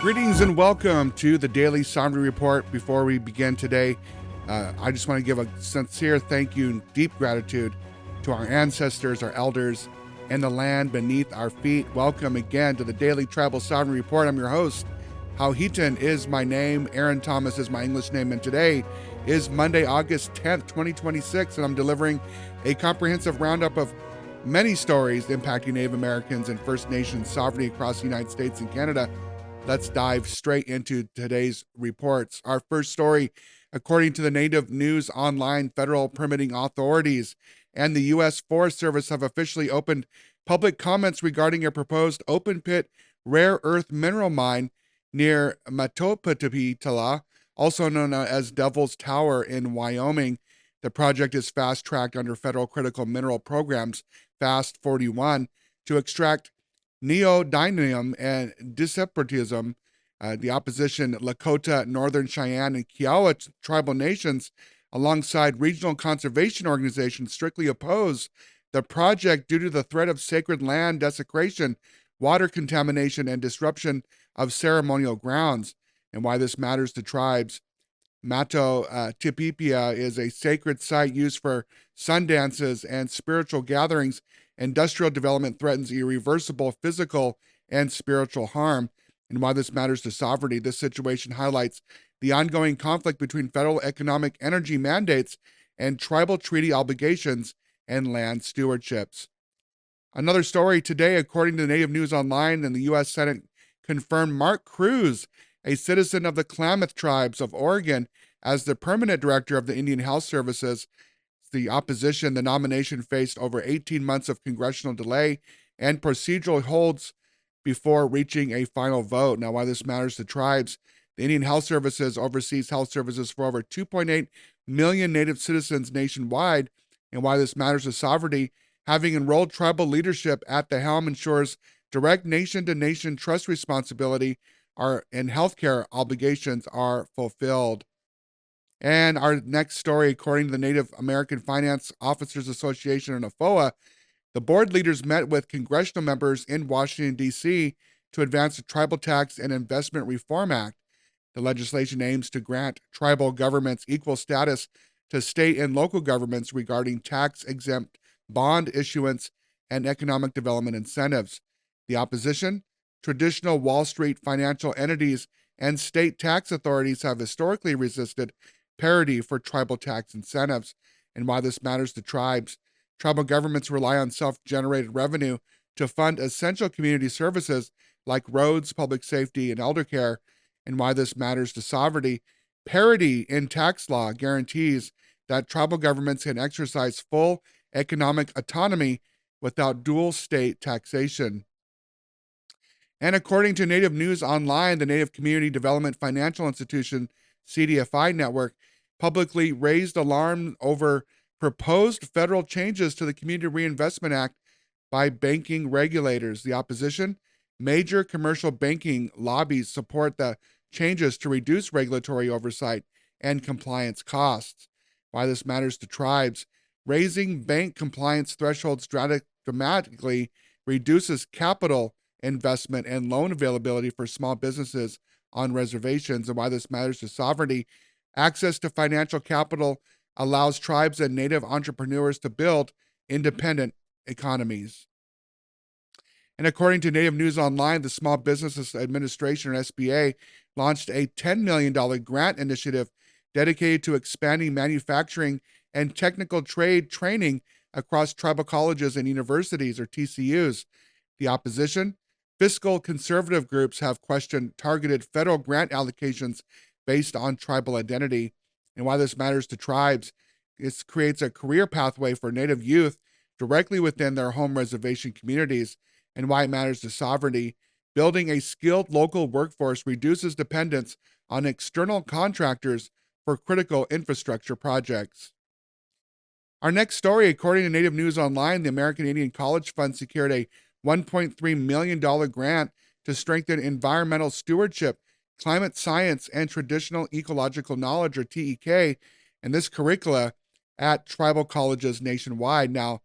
Greetings and welcome to the Daily Sovereignty Report. Before we begin today, I just want to give a sincere thank you and deep gratitude to our ancestors, our elders, and the land beneath our feet. Welcome again to the Daily Tribal Sovereignty Report. I'm your host. Hauhitan is my name. Aaron Thomas is my English name. And today is Monday, August 10th, 2026, and I'm delivering a comprehensive roundup of many stories impacting Native Americans and First Nations sovereignty across the United States and Canada. Let's dive straight into today's reports. Our first story, according to the Native News Online, federal permitting authorities and the U.S. Forest Service have officially opened public comments regarding a proposed open pit rare earth mineral mine near Matopetapetala, also known as Devil's Tower in Wyoming. The project is fast-tracked under federal critical mineral programs, FAST 41, to extract neodymium and dysprosium. The opposition, Lakota, Northern Cheyenne, and Kiowa tribal nations, alongside regional conservation organizations, strictly oppose the project due to the threat of sacred land desecration, water contamination, and disruption of ceremonial grounds. And why this matters to tribes. Matopetapetala is a sacred site used for sun dances and spiritual gatherings. Industrial development threatens irreversible physical and spiritual harm. And why this matters to sovereignty, this situation highlights the ongoing conflict between federal economic energy mandates and tribal treaty obligations and land stewardships. Another story today, according to Native News Online, and the U.S. Senate confirmed Mark Cruz, a citizen of the Klamath Tribes of Oregon, as the permanent director of the Indian Health Services. The opposition, the nomination faced over 18 months of congressional delay and procedural holds before reaching a final vote. Now, why this matters to tribes, the Indian Health Services oversees health services for over 2.8 million Native citizens nationwide. And why this matters to sovereignty, having enrolled tribal leadership at the helm ensures direct nation-to-nation trust responsibility and healthcare obligations are fulfilled. And our next story, according to the Native American Finance Officers Association, or NAFOA, the board leaders met with congressional members in Washington, D.C. to advance the Tribal Tax and Investment Reform Act. The legislation aims to grant tribal governments equal status to state and local governments regarding tax-exempt bond issuance and economic development incentives. The opposition, traditional Wall Street financial entities and state tax authorities have historically resisted parity for tribal tax incentives. And why this matters to tribes, tribal governments rely on self-generated revenue to fund essential community services like roads, public safety, and elder care. And why this matters to sovereignty, parity in tax law guarantees that tribal governments can exercise full economic autonomy without dual state taxation. And according to Native News Online, the Native Community Development Financial Institution, CDFI network, publicly raised alarm over proposed federal changes to the Community Reinvestment Act by banking regulators. The opposition, major commercial banking lobbies support the changes to reduce regulatory oversight and compliance costs. Why this matters to tribes, raising bank compliance thresholds dramatically reduces capital investment and loan availability for small businesses on reservations. And why this matters to sovereignty, access to financial capital allows tribes and Native entrepreneurs to build independent economies. And according to Native News Online, the Small Business Administration, or SBA, launched a $10 million grant initiative dedicated to expanding manufacturing and technical trade training across tribal colleges and universities, or TCUs. The opposition, fiscal conservative groups have questioned targeted federal grant allocations based on tribal identity. And why this matters to tribes, this creates a career pathway for Native youth directly within their home reservation communities. And why it matters to sovereignty, building a skilled local workforce reduces dependence on external contractors for critical infrastructure projects. Our next story, according to Native News Online, the American Indian College Fund secured a $1.3 million grant to strengthen environmental stewardship, climate science, and traditional ecological knowledge, or TEK, and this curricula at tribal colleges nationwide. Now,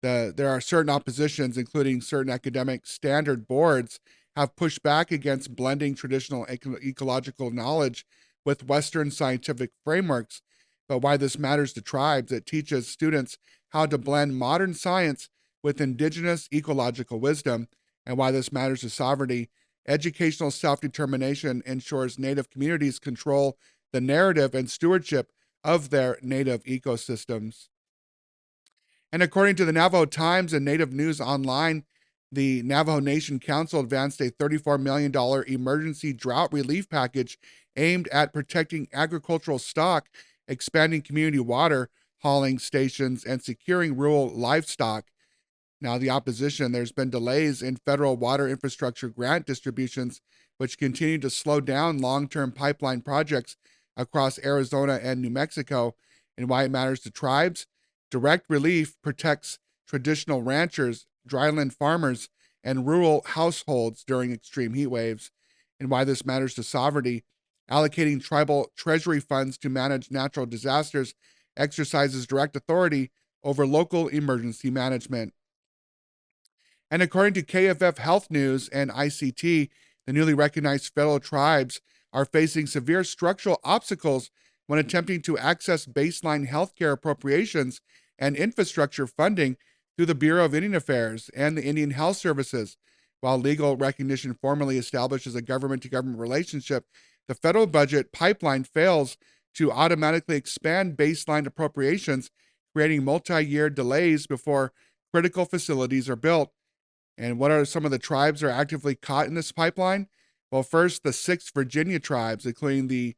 there are certain oppositions, including certain academic standard boards, have pushed back against blending traditional ecological knowledge with Western scientific frameworks. But why this matters to tribes, it teaches students how to blend modern science with indigenous ecological wisdom. And why this matters to sovereignty, educational self determination ensures Native communities control the narrative and stewardship of their native ecosystems. And according to the Navajo Times and Native News Online, the Navajo Nation Council advanced a $34 million emergency drought relief package aimed at protecting agricultural stock, expanding community water hauling stations, and securing rural livestock. Now, the opposition, there's been delays in federal water infrastructure grant distributions, which continue to slow down long term pipeline projects across Arizona and New Mexico. And why it matters to tribes, direct relief protects traditional ranchers, dryland farmers, and rural households during extreme heat waves. And why this matters to sovereignty, allocating tribal treasury funds to manage natural disasters exercises direct authority over local emergency management. And according to KFF Health News and ICT, the newly recognized federal tribes are facing severe structural obstacles when attempting to access baseline healthcare appropriations and infrastructure funding through the Bureau of Indian Affairs and the Indian Health Services. While legal recognition formally establishes a government to government relationship, the federal budget pipeline fails to automatically expand baseline appropriations, creating multi year delays before critical facilities are built. And what are some of the tribes that are actively caught in this pipeline? Well, first, the 6 Virginia tribes, including the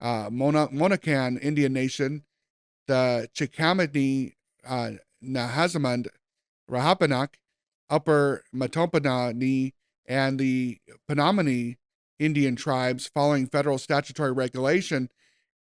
Monacan Indian Nation, the Chickahominy, Nahazamand, Rahapanak, Upper Matompani, and the Penomini Indian tribes, following federal statutory regulation.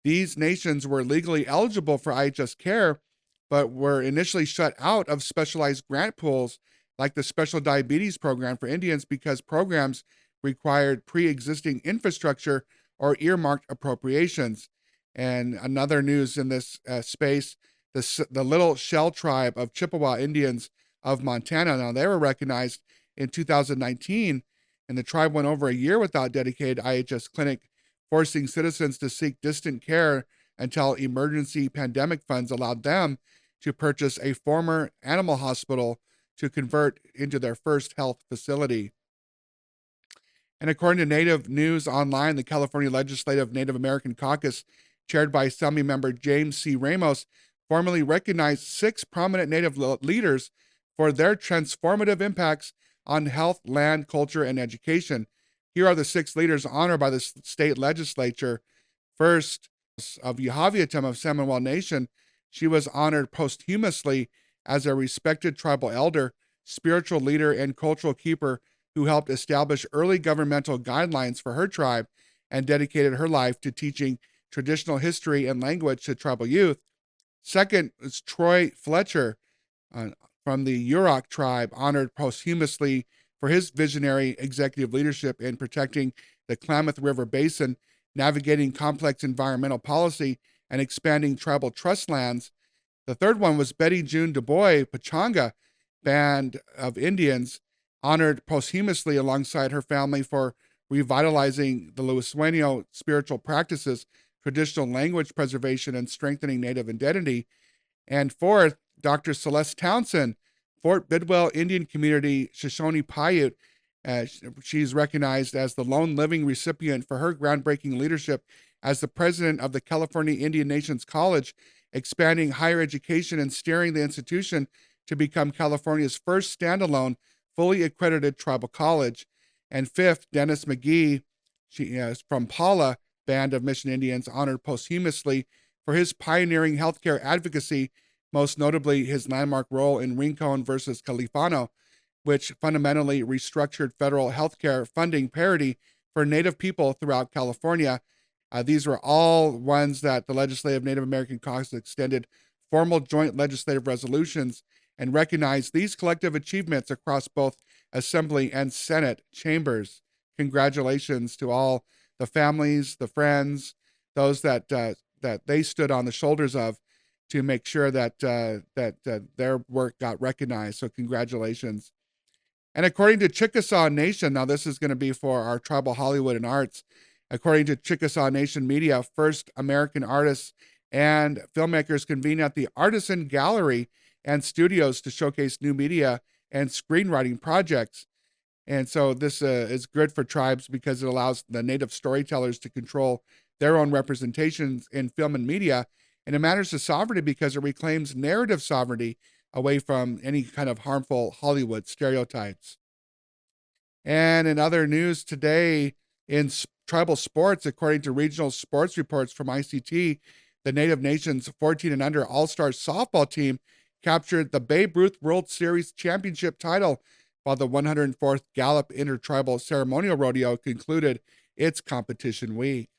These nations were legally eligible for IHS care, but were initially shut out of specialized grant pools like the Special Diabetes Program for Indians because programs required pre-existing infrastructure or earmarked appropriations. And another news in this space, the Little Shell Tribe of Chippewa Indians of Montana. Now, they were recognized in 2019, and the tribe went over a year without dedicated IHS clinic, forcing citizens to seek distant care until emergency pandemic funds allowed them to purchase a former animal hospital to convert into their first health facility. And according to Native News Online, the California Legislative Native American Caucus, chaired by Assembly Member James C. Ramos, formally recognized 6 prominent Native leaders for their transformative impacts on health, land, culture, and education. Here are the 6 leaders honored by the state legislature. First, of Yahaviatum of Seminole Nation, she was honored posthumously as a respected tribal elder, spiritual leader, and cultural keeper who helped establish early governmental guidelines for her tribe and dedicated her life to teaching traditional history and language to tribal youth. Second is Troy Fletcher from the Yurok tribe, honored posthumously for his visionary executive leadership in protecting the Klamath River Basin, navigating complex environmental policy, and expanding tribal trust lands. The third one was Betty June Du Bois Pachanga Band of Indians, honored posthumously alongside her family for revitalizing the Luiseno spiritual practices, traditional language preservation, and strengthening Native identity. And fourth, Dr. Celeste Townsend, Fort Bidwell Indian Community Shoshone Paiute. She's recognized as the lone living recipient for her groundbreaking leadership as the president of the California Indian Nations College, expanding higher education and steering the institution to become California's first standalone, fully accredited tribal college. And fifth, Dennis McGee, she is from Paula Band of Mission Indians, honored posthumously for his pioneering healthcare advocacy, most notably his landmark role in Rincon versus Califano, which fundamentally restructured federal healthcare funding parity for Native people throughout California. These were all ones that the Legislative Native American Caucus extended formal joint legislative resolutions and recognized these collective achievements across both Assembly and Senate chambers. Congratulations to all the families, the friends, those that they stood on the shoulders of to make sure that their work got recognized. So congratulations. And according to Chickasaw Nation, now this is going to be for our tribal Hollywood and arts. According to Chickasaw Nation Media, first American artists and filmmakers convene at the Artisan Gallery and Studios to showcase new media and screenwriting projects. And so this is good for tribes because it allows the native storytellers to control their own representations in film and media. And it matters to sovereignty because it reclaims narrative sovereignty away from any kind of harmful Hollywood stereotypes. And in other news today, in tribal sports, according to regional sports reports from ICT, the Native Nations 14 and under All-Star softball team captured the Babe Ruth World Series championship title, while the 104th Gallup Intertribal Ceremonial Rodeo concluded its competition week.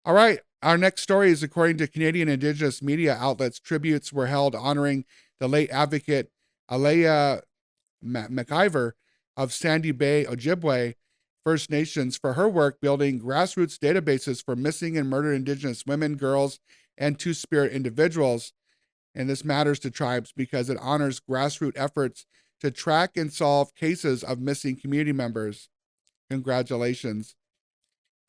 All right, our next story is according to Canadian Indigenous media outlets, tributes were held honoring the late advocate Alea McIver of Sandy Bay, Ojibwe First Nations for her work building grassroots databases for missing and murdered Indigenous women, girls, and Two-Spirit individuals. And this matters to tribes because it honors grassroots efforts to track and solve cases of missing community members. Congratulations.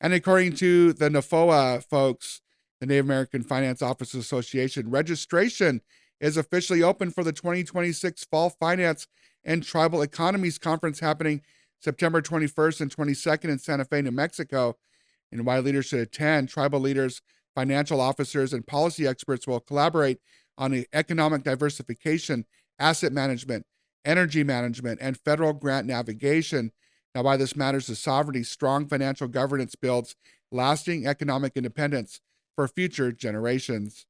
And according to the NAFOA folks, the Native American Finance Officers Association, registration is officially open for the 2026 Fall Finance and Tribal Economies Conference happening September 21st and 22nd in Santa Fe, New Mexico. And why leaders should attend, tribal leaders, financial officers, and policy experts will collaborate on the economic diversification, asset management, energy management, and federal grant navigation. Now, why this matters to sovereignty, strong financial governance builds lasting economic independence for future generations.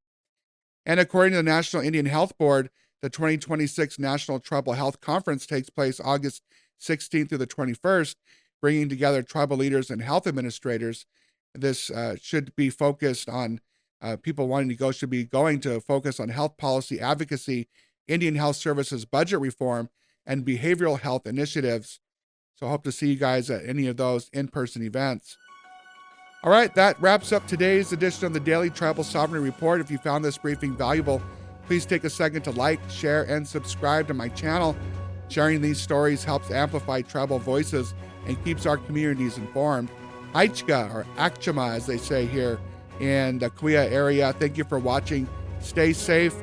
And according to the National Indian Health Board, the 2026 National Tribal Health Conference takes place August 16th through the 21st, bringing together tribal leaders and health administrators. This should be focused on people wanting to go should be going to focus on health policy advocacy, Indian Health Services budget reform, and behavioral health initiatives. So I hope to see you guys at any of those in-person events. All right, that wraps up today's edition of the Daily Tribal Sovereignty Report. If you found this briefing valuable, please take a second to like, share, and subscribe to my channel. Sharing these stories helps amplify tribal voices and keeps our communities informed. Aichka, or Akchama, as they say here in the Kuya area. Thank you for watching. Stay safe,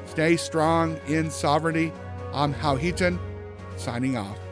stay strong in sovereignty. I'm Hauhitan, signing off.